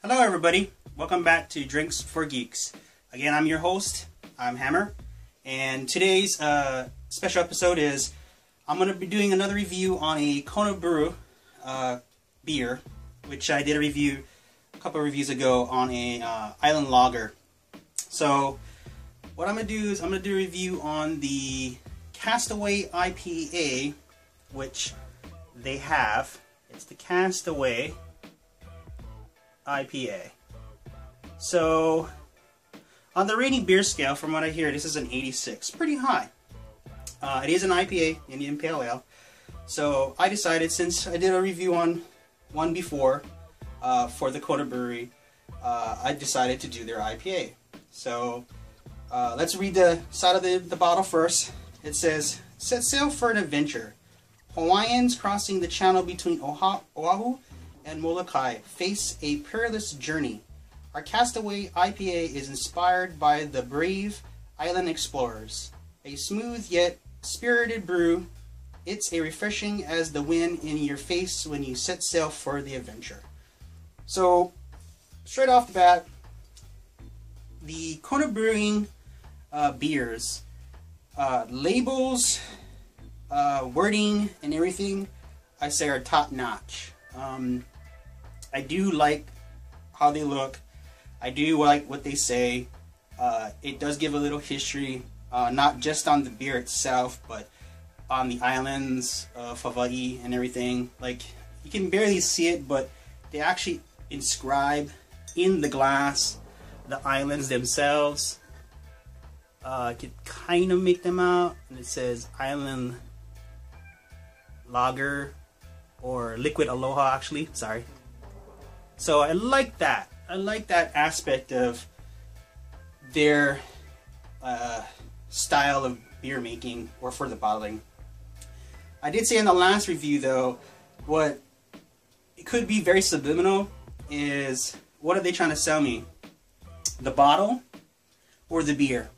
Hello everybody, welcome back to Drinks for Geeks. Again, I'm your host, I'm Hammer, and today's special episode is I'm going to be doing another review on a Kona Brew beer, which I did a couple of reviews ago on a island lager. So what I'm going to do is I'm going to do a review on the Castaway IPA, which they have. It's the Castaway IPA. So on the rating beer scale, from what I hear, this is an 86, pretty high. It is an IPA, Indian Pale Ale. So I decided, since I did a review on one before for the Kona Brewery, I decided to do their IPA. So let's read the side of the bottle first. It says, "Set sail for an adventure. Hawaiians crossing the channel between Oahu and Molokai face a perilous journey. Our Castaway IPA is inspired by the brave island explorers. A smooth yet spirited brew, it's a refreshing as the wind in your face when you set sail for the adventure." So, straight off the bat, the Kona Brewing beers, labels, wording, and everything, I say are top notch. I do like how they look. I do like what they say. It does give a little history, not just on the beer itself, but on the islands of Hawaii and everything. Like, you can barely see it, but they actually inscribe in the glass the islands themselves. I could kind of make them out, and it says Island Lager, or Liquid Aloha, actually, sorry. So I like that. I like that aspect of their style of beer making, or for the bottling. I did say in the last review, though, what it could be very subliminal is, what are they trying to sell me? The bottle or the beer?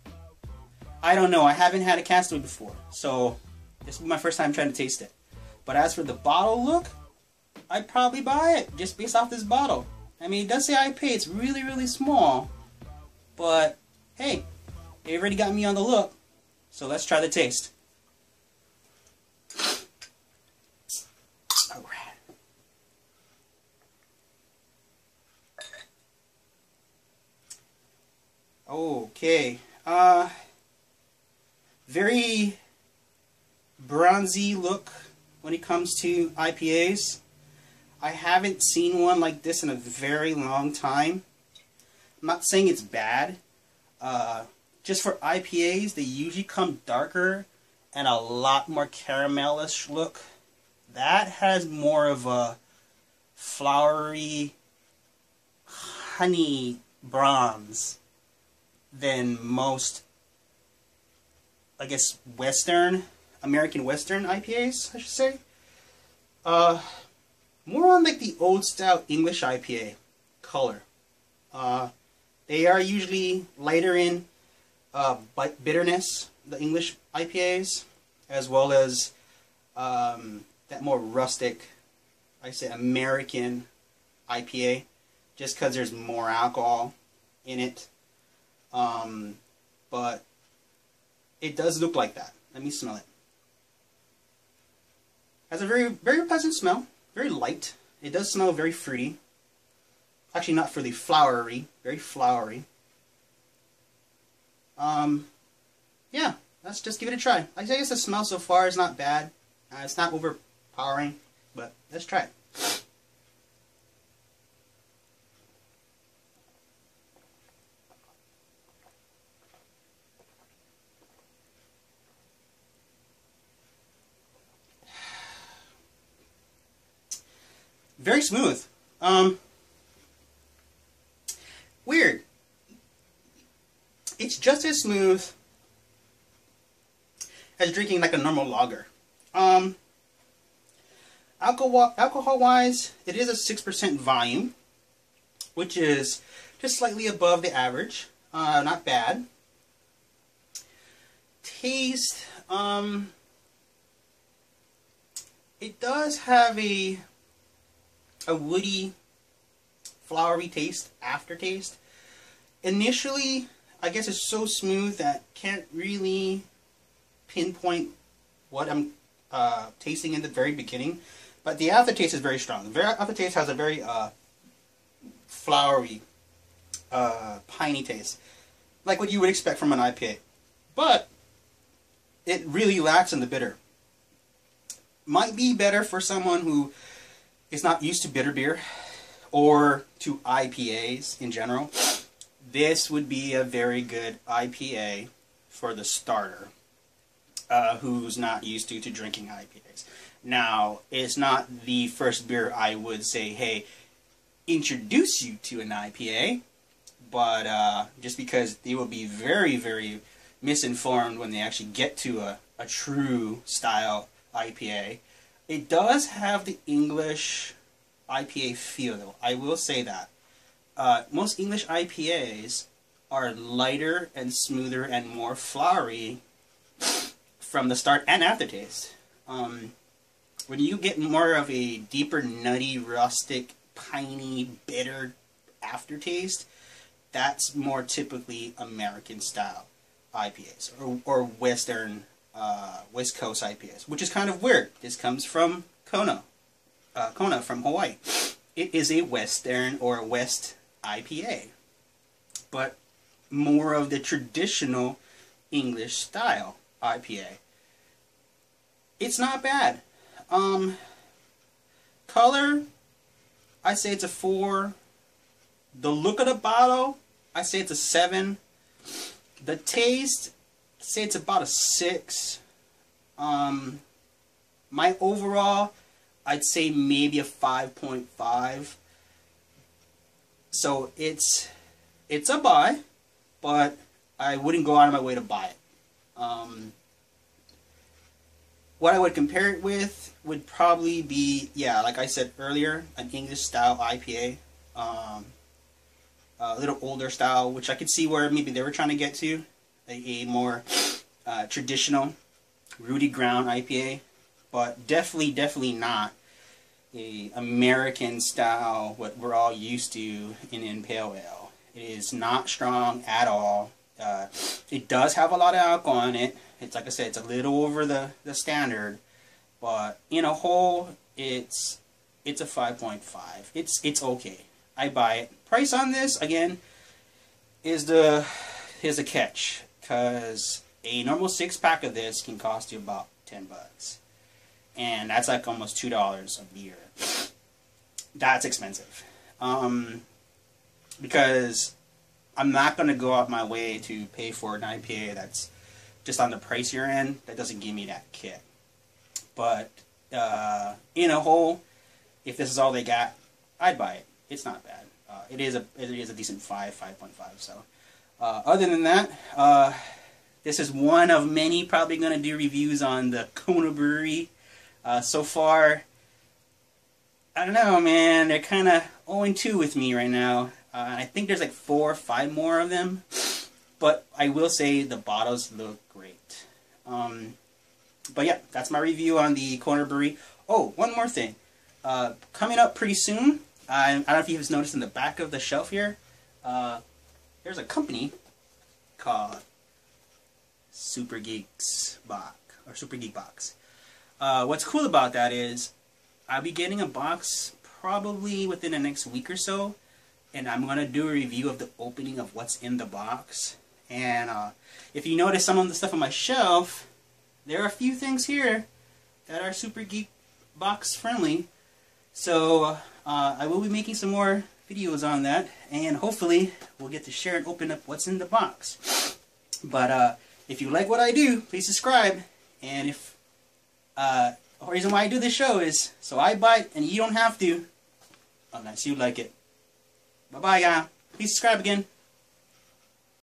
I don't know. I haven't had a Castaway before, so this will be my first time trying to taste it. But as for the bottle look, I'd probably buy it just based off this bottle. I mean, it does say IPA. It's really, really small. But, hey, they already got me on the look. So let's try the taste. Alright. Okay. Very bronzy look when it comes to IPAs. I haven't seen one like this in a very long time. I'm not saying it's bad. Just for IPAs, they usually come darker and a lot more caramelish look. That has more of a flowery, honey bronze than most, I guess, American Western IPAs, I should say. More on like the old style English IPA color. They are usually lighter in bitterness, the English IPAs, as well as that more rustic, I say, American IPA, just because there's more alcohol in it. But it does look like that. Let me smell it. Has a very, very pleasant smell. Very light. It does smell very fruity. Actually, not fruity, flowery. Very flowery. Yeah, let's just give it a try. I guess the smell so far is not bad. It's not overpowering, but let's try it. Very smooth. Weird. It's just as smooth as drinking like a normal lager. Alcohol-wise, it is a 6% volume, which is just slightly above the average. Not bad. Taste, it does have a woody flowery taste, aftertaste. Initially, I guess it's so smooth that can't really pinpoint what I'm tasting in the very beginning. But the aftertaste is very strong. The aftertaste has a very flowery, piney taste, like what you would expect from an IPA. But it really lacks in the bitter. Might be better for someone who is not used to bitter beer or to IPAs in general. This would be a very good IPA for the starter who's not used to drinking IPAs. Now, it's not the first beer I would say, hey, introduce you to an IPA, but just because they will be very, very misinformed when they actually get to a true style IPA. It does have the English IPA feel, though. I will say that. Most English IPAs are lighter and smoother and more flowery from the start and aftertaste. When you get more of a deeper, nutty, rustic, piney, bitter aftertaste, that's more typically American style IPAs or Western West Coast IPAs, which is kind of weird. This comes from Kona from Hawaii. It is a Western or West IPA, but more of the traditional English style IPA. It's not bad. Color, I say it's a 4. The look of the bottle, I say it's a 7. The taste, I say it's about a 6. My overall, I'd say maybe a 5.5. So it's a buy, but I wouldn't go out of my way to buy it. What I would compare it with would probably be, yeah, like I said earlier, an English style IPA. A little older style, which I could see where maybe they were trying to get to. A more traditional, rooty ground IPA. But definitely not a American style, what we're all used to in Pale Ale. It is not strong at all. It does have a lot of alcohol in it. It's like I said, it's a little over the standard, but in a whole, it's a 5.5. It's okay. I buy it. Price on this again is here's a catch, because a normal 6-pack of this can cost you about $10, and that's like almost $2 a beer. That's expensive. Because I'm not going to go out my way to pay for an IPA that's just on the pricier end. That doesn't give me that kick. But in a whole, if this is all they got, I'd buy it. It's not bad. It is a decent 5.5. So other than that, this is one of many probably going to do reviews on the Kona Brewery. So far, I don't know, man. They're kind of 0-2 with me right now. I think there's like 4 or 5 more of them. But I will say the bottles look great. But yeah, that's my review on the Kona Brewery. Oh, one more thing. Coming up pretty soon, I don't know if you've noticed in the back of the shelf here, there's a company called Super Geeks Box, or Super Geek Box. What's cool about that is I'll be getting a box probably within the next week or so, and I'm going to do a review of the opening of what's in the box. And if you notice some of the stuff on my shelf, there are a few things here that are Super Geek Box friendly. So I will be making some more videos on that, and hopefully we'll get to share and open up what's in the box. But if you like what I do, please subscribe. And if the reason why I do this show is so I bite and you don't have to, unless you like it. Bye bye, guys. Please subscribe again.